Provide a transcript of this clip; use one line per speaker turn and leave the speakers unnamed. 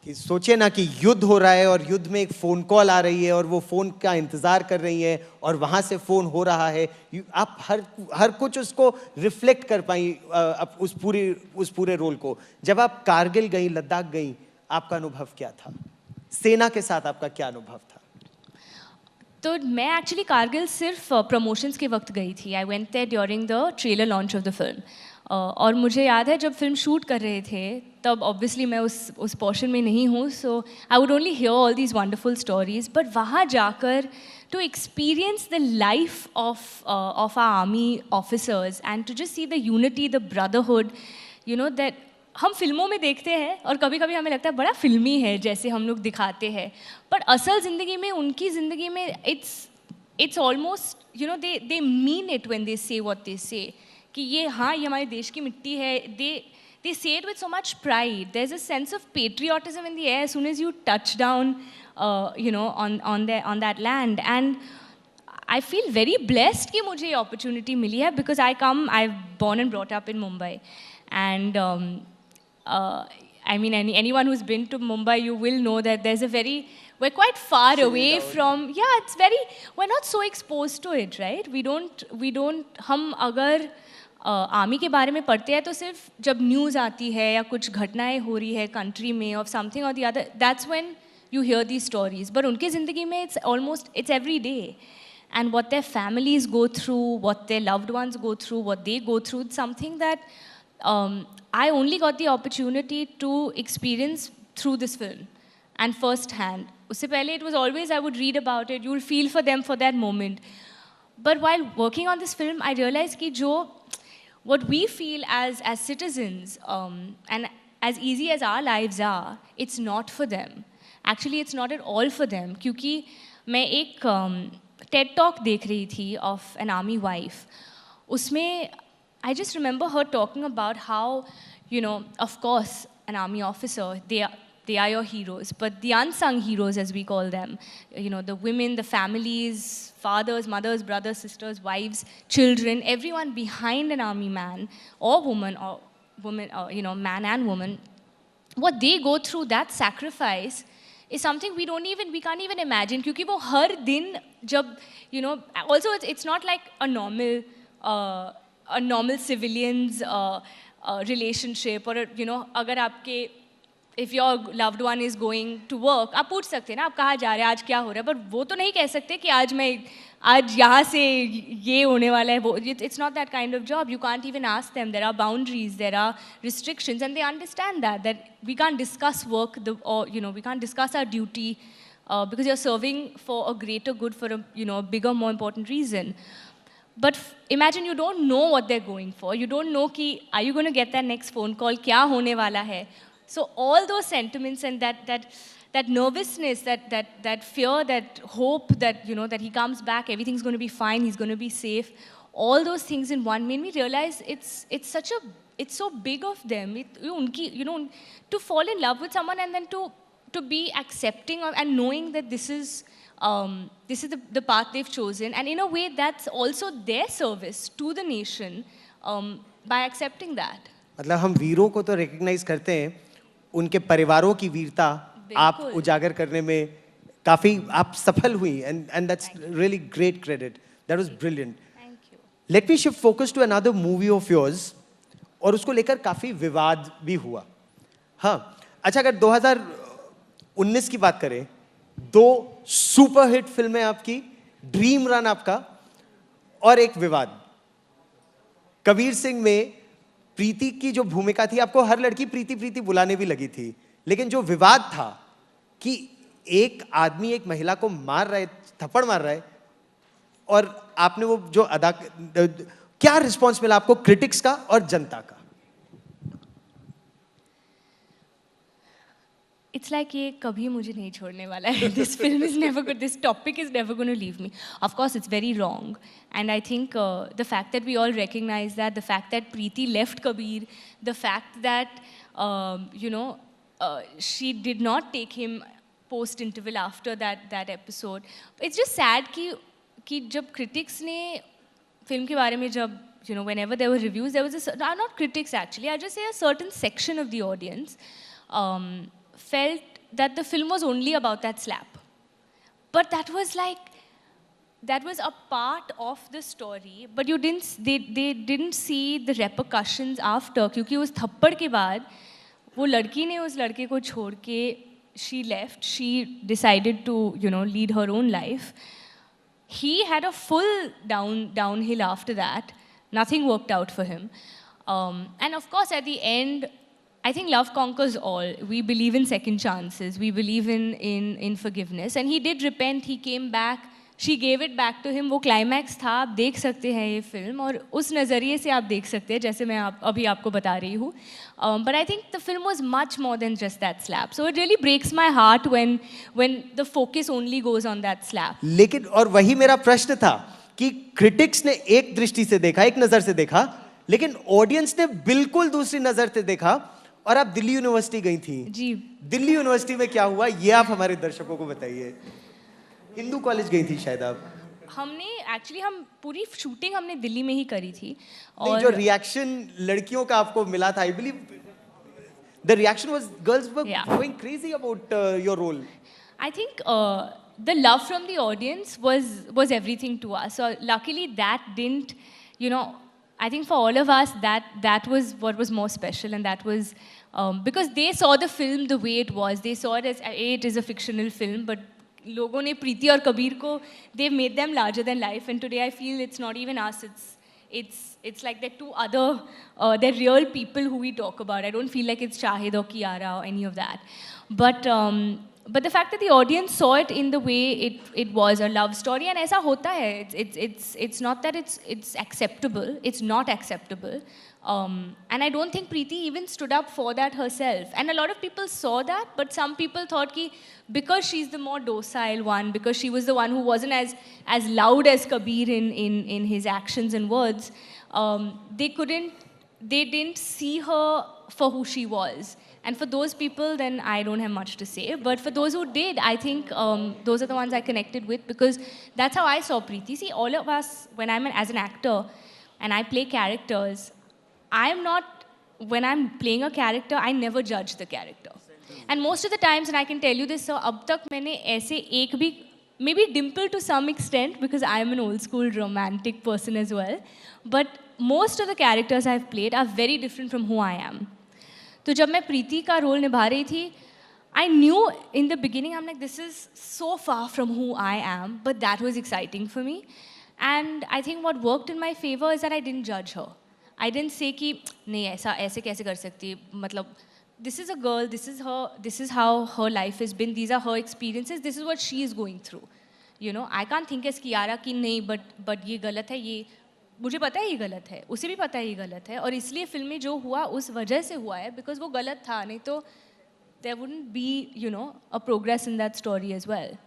कि सोचिए ना कि युद्ध हो रहा है और युद्ध में एक फ़ोन कॉल आ रही है और वो फ़ोन का इंतज़ार कर रही है और वहाँ से फ़ोन हो रहा है। आप हर कुछ उसको रिफ्लेक्ट कर पाई उस पूरे रोल को। जब आप कारगिल गई, लद्दाख गई, आपका अनुभव क्या था? सेना के साथ आपका क्या अनुभव था?
तो मैं एक्चुअली कारगिल सिर्फ प्रमोशंस के वक्त गई थी. I went there during the trailer launch of the film. और मुझे याद है जब फिल्म शूट कर रहे थे तब ऑब्वियसली मैं उस पोर्शन में नहीं हूँ, so I would only hear all these wonderful stories. But वहाँ जाकर to experience the life of our army officers and to just see the unity, the brotherhood, you know that हम फिल्मों में देखते हैं और कभी कभी हमें लगता है बड़ा फिल्मी है जैसे हम लोग दिखाते हैं, बट असल ज़िंदगी में, उनकी ज़िंदगी में it's almost, you know, they mean it when they से व्हाट दे से, कि ये हाँ, ये हमारे देश की मिट्टी है. They say it with so much pride. There is a sense of patriotism in the air as soon as you touch down, you know, on that land. And I feel very blessed कि मुझे ये opportunity मिली है because I born and brought up in Mumbai. And I mean, anyone who's been to Mumbai, you will know that we're quite far away from, yeah, it's very, we're not so exposed to it, right? We don't, हम अगर army के बारे में पढ़ते हैं तो सिर्फ जब न्यूज़ आती है या कुछ घटनाएं हो रही है कंट्री में ऑफ समथिंग और the other, that's when you hear these stories. But उनकी ज़िंदगी में it's every day. And what their families go through, what their loved ones go through, what they go through, it's something that I only got the opportunity to experience through this film and first hand. उससे पहले it was always I would read about it, you will feel for them for that moment. But while working on this film, I realized कि जो what we feel as citizens, and as easy as our lives are, it's not for them. Actually, it's not at all for them. क्योंकि मैं एक TED Talk देख रही थी of an army wife. उसमें I just remember her talking about how, you know, of course, an army officer, they are your heroes, but the unsung heroes, as we call them, you know, the women, the families, fathers, mothers, brothers, sisters, wives, children, everyone behind an army man or woman, you know, man and woman, what they go through, that sacrifice is something we can't even imagine. क्योंकि वो हर दिन जब, you know, also it's not like a normal civilians relationship, or, you know, अगर आपके, if your loved one is going to work, आप पूछ सकते हैं ना आप कहाँ जा रहे हैं, आज क्या हो रहा है, but वो तो नहीं कह सकते कि आज यहाँ से ये होने वाला है वो. It's not that kind of job. You can't even ask them. There are boundaries, there are restrictions, and they understand that we can't discuss work, or, you know, we can't discuss our duty because you're serving for a greater good, for a, you know, a bigger, more important reason. But imagine you don't know what they're going for. You don't know कि are you going to get that next phone call, क्या होने वाला है. So all those sentiments and that nervousness, that fear, that hope that, you know, that he comes back, everything's going to be fine, he's going to be safe, all those things in one made me realize it's so big of them. You know, to fall in love with someone and then to be accepting of, and knowing that this is the path they've chosen, and in a way that's also their service to the nation, by accepting that.
मतलब हम वीरों को तो recognise करते हैं, उनके परिवारों की वीरता आप उजागर करने में काफी आप सफल हुई, and that's really great credit. That was brilliant.
Thank you.
Let me shift focus to another movie of yours, और उसको लेकर काफी विवाद भी हुआ. हाँ, अच्छा, अगर 2019 की बात करें, 2 सुपरहिट फिल्में आपकी, ड्रीम रन आपका, और एक विवाद. कबीर सिंह में प्रीति की जो भूमिका थी, आपको हर लड़की प्रीति प्रीति बुलाने भी लगी थी, लेकिन जो विवाद था कि एक आदमी एक महिला को मार रहा है, थप्पड़ मार रहा है, और आपने वो जो क्या रिस्पॉन्स मिला आपको क्रिटिक्स का और जनता का?
It's like ये कभी मुझे नहीं छोड़ने वाला है. This film is never good. This topic is never going to leave me. Of course, it's very wrong. And I think the fact that we all recognize that, the fact that Preeti left Kabir, the fact that, you know, she did not take him post-interval after that episode. It's just sad कि जब critics ने film के बारे में जब, you know, whenever there were reviews, there was not critics actually, I just say a certain section of the audience felt that the film was only about that slap. But that was like, that was a part of the story, but they didn't see the repercussions after, क्योंकि उस थप्पड़ के बाद वो लड़की ने उस लड़के को छोड़ के she left, she decided to, you know, lead her own life. He had a full downhill after that. Nothing worked out for him. And of course, at the end, I think love conquers all. We believe in second chances. We believe in forgiveness. And he did repent. He came back. She gave it back to him. वो climax था. आप देख सकते हैं ये film और उस नज़रिए से आप देख सकते हैं जैसे मैं अभी आपको बता रही हूँ. But I think the film was much more than just that slap. So it really breaks my heart when the focus only goes on that slap.
लेकिन और वही मेरा प्रश्न था कि critics ने एक दृष्टि से देखा, एक नज़र से देखा, लेकिन audience ने बिल्कुल दूसरी नज़र से देखा. और आप दिल्ली यूनिवर्सिटी गई थी.
जी.
दिल्ली यूनिवर्सिटी में क्या हुआ ये आप हमारे दर्शकों को बताइए. हिंदू कॉलेज गई थी शायद आप.
हम पूरी शूटिंग हमने दिल्ली में ही करी थी.
और जो रिएक्शन लड़कियों का आपको मिला था, I believe the reaction was girls were going crazy about your role.
I think the love from the audience was everything to us. So luckily that didn't, you know, I think for all of us that was what was more special, and that was because they saw the film the way it was. They saw it as it is a fictional film, but लोगों ने प्रीति और कबीर को they've made them larger than life, and today I feel it's not even us, it's like they're two other they're real people who we talk about. I don't feel like it's Shahid or Kiara or any of that, but the fact that the audience saw it in the way it was a love story, and ऐसा होता है, it's not that it's acceptable, it's not acceptable. And I don't think Preeti even stood up for that herself. And a lot of people saw that, but some people thought that because she's the more docile one, because she was the one who wasn't as loud as Kabir in his actions and words, they didn't see her for who she was. And for those people, then I don't have much to say. But for those who did, I think those are the ones I connected with, because that's how I saw Preeti. See, all of us, when I'm as an actor and I play characters, when I'm playing a character, I never judge the character. And most of the times, and I can tell you this, so अब तक मैंने ऐसे एक भी, maybe Dimple to some extent, because I'm an old school romantic person as well, but most of the characters I've played are very different from who I am. तो जब मैं प्रीति का रोल निभा रही थी, I knew in the beginning, I'm like, this is so far from who I am, but that was exciting for me. And I think what worked in my favor is that I didn't judge her. I didn't say कि नहीं ऐसे कैसे कर सकती है, मतलब this is a girl, this is how her life has been, these are her experiences, this is what she is going through. You know, I can't think as Kiara कि नहीं but ये गलत है, ये मुझे पता है ये गलत है, उसे भी पता है ये गलत है, और इसलिए फिल्म में जो हुआ उस वजह से हुआ है, because वो गलत था, नहीं तो there wouldn't be, you know, a progress in that story as well.